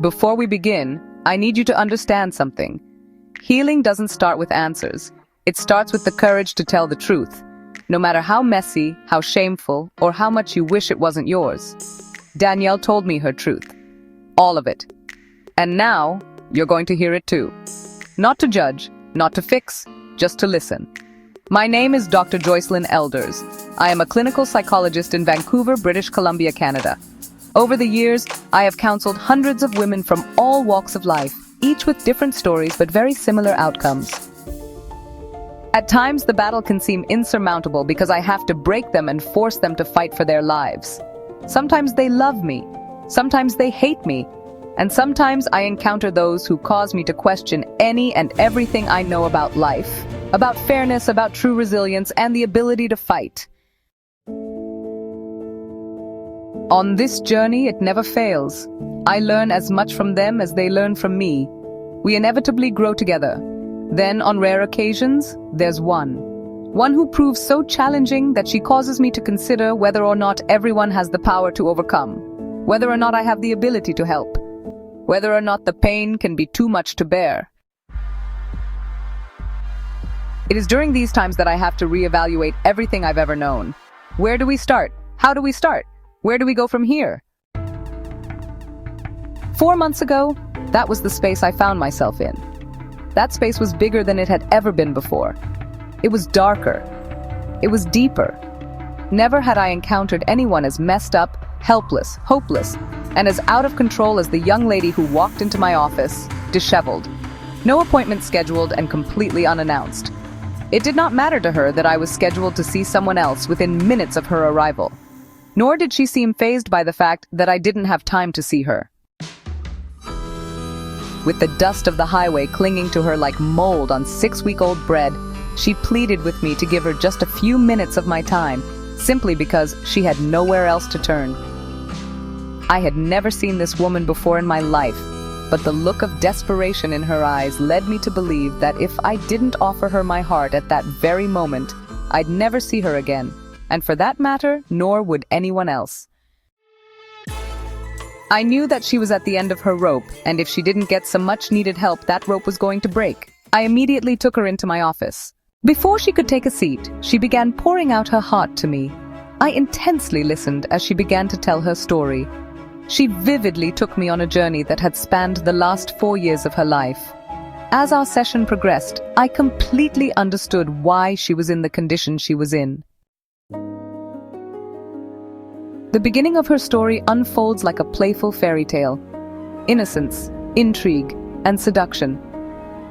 Before we begin, I need you to understand something. Healing doesn't start with answers. It starts with the courage to tell the truth, no matter how messy, how shameful, or how much you wish it wasn't yours. Danielle told me her truth. All of it. And now, you're going to hear it too. Not to judge, not to fix, just to listen. My name is Dr. Joycelyn Elders. I am a clinical psychologist in Vancouver, British Columbia, Canada. Over the years, I have counseled hundreds of women from all walks of life, each with different stories but very similar outcomes. At times, the battle can seem insurmountable because I have to break them and force them to fight for their lives. Sometimes they love me, sometimes they hate me, and sometimes I encounter those who cause me to question any and everything I know about life, about fairness, about true resilience, and the ability to fight. On this journey, it never fails. I learn as much from them as they learn from me. We inevitably grow together. Then, on rare occasions, there's one who proves so challenging that she causes me to consider whether or not everyone has the power to overcome, whether or not I have the ability to help, whether or not the pain can be too much to bear. It is during these times that I have to reevaluate everything I've ever known. Where do we start? How do we start? Where do we go from here? 4 months ago, that was the space I found myself in. That space was bigger than it had ever been before. It was darker. It was deeper. Never had I encountered anyone as messed up, helpless, hopeless, and as out of control as the young lady who walked into my office, disheveled. No appointment scheduled and completely unannounced. It did not matter to her that I was scheduled to see someone else within minutes of her arrival. Nor did she seem fazed by the fact that I didn't have time to see her. With the dust of the highway clinging to her like mold on 6-week-old bread, she pleaded with me to give her just a few minutes of my time, simply because she had nowhere else to turn. I had never seen this woman before in my life, but the look of desperation in her eyes led me to believe that if I didn't offer her my heart at that very moment, I'd never see her again, and for that matter, nor would anyone else. I knew that she was at the end of her rope, and if she didn't get some much-needed help, that rope was going to break. I immediately took her into my office. Before she could take a seat, she began pouring out her heart to me. I intensely listened as she began to tell her story. She vividly took me on a journey that had spanned the last 4 years of her life. As our session progressed, I completely understood why she was in the condition she was in. The beginning of her story unfolds like a playful fairy tale. Innocence, intrigue, and seduction.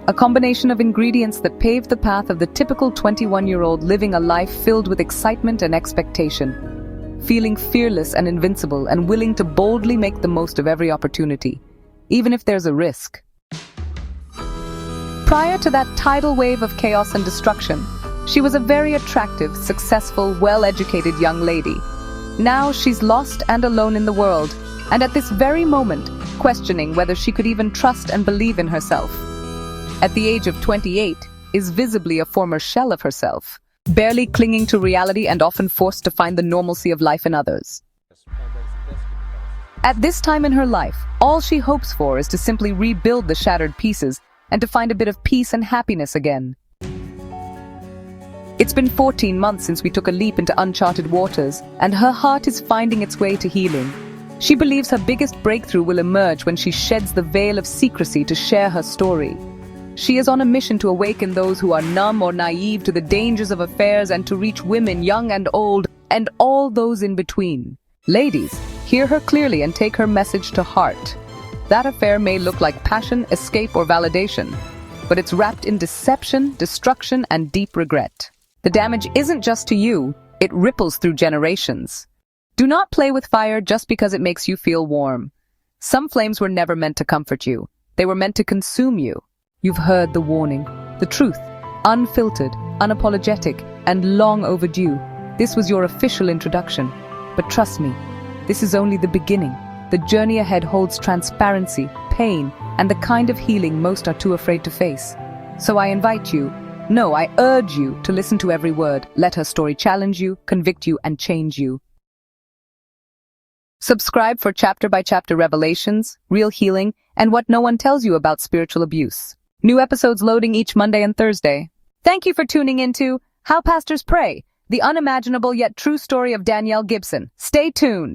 A combination of ingredients that paved the path of the typical 21-year-old living a life filled with excitement and expectation. Feeling fearless and invincible and willing to boldly make the most of every opportunity, even if there's a risk. Prior to that tidal wave of chaos and destruction, she was a very attractive, successful, well-educated young lady. Now she's lost and alone in the world, and at this very moment, questioning whether she could even trust and believe in herself. At the age of 28, is visibly a former shell of herself, barely clinging to reality and often forced to find the normalcy of life in others. At this time in her life, all she hopes for is to simply rebuild the shattered pieces and to find a bit of peace and happiness again. It's been 14 months since we took a leap into uncharted waters, and her heart is finding its way to healing. She believes her biggest breakthrough will emerge when she sheds the veil of secrecy to share her story. She is on a mission to awaken those who are numb or naive to the dangers of affairs and to reach women, young and old, and all those in between. Ladies, hear her clearly and take her message to heart. That affair may look like passion, escape, or validation, but it's wrapped in deception, destruction, and deep regret. The damage isn't just to you, it ripples through generations. Do not play with fire just because it makes you feel warm. Some flames were never meant to comfort you. They were meant to consume you. You've heard the warning, the truth, unfiltered, unapologetic, and long overdue. This was your official introduction. But trust me, this is only the beginning. The journey ahead holds transparency, pain, and the kind of healing most are too afraid to face. So I invite you, no, I urge you to listen to every word. Let her story challenge you, convict you, and change you. Subscribe for chapter-by-chapter revelations, real healing, and what no one tells you about spiritual abuse. New episodes loading each Monday and Thursday. Thank you for tuning into How Pastors Pray, the unimaginable yet true story of Danielle Gibson. Stay tuned.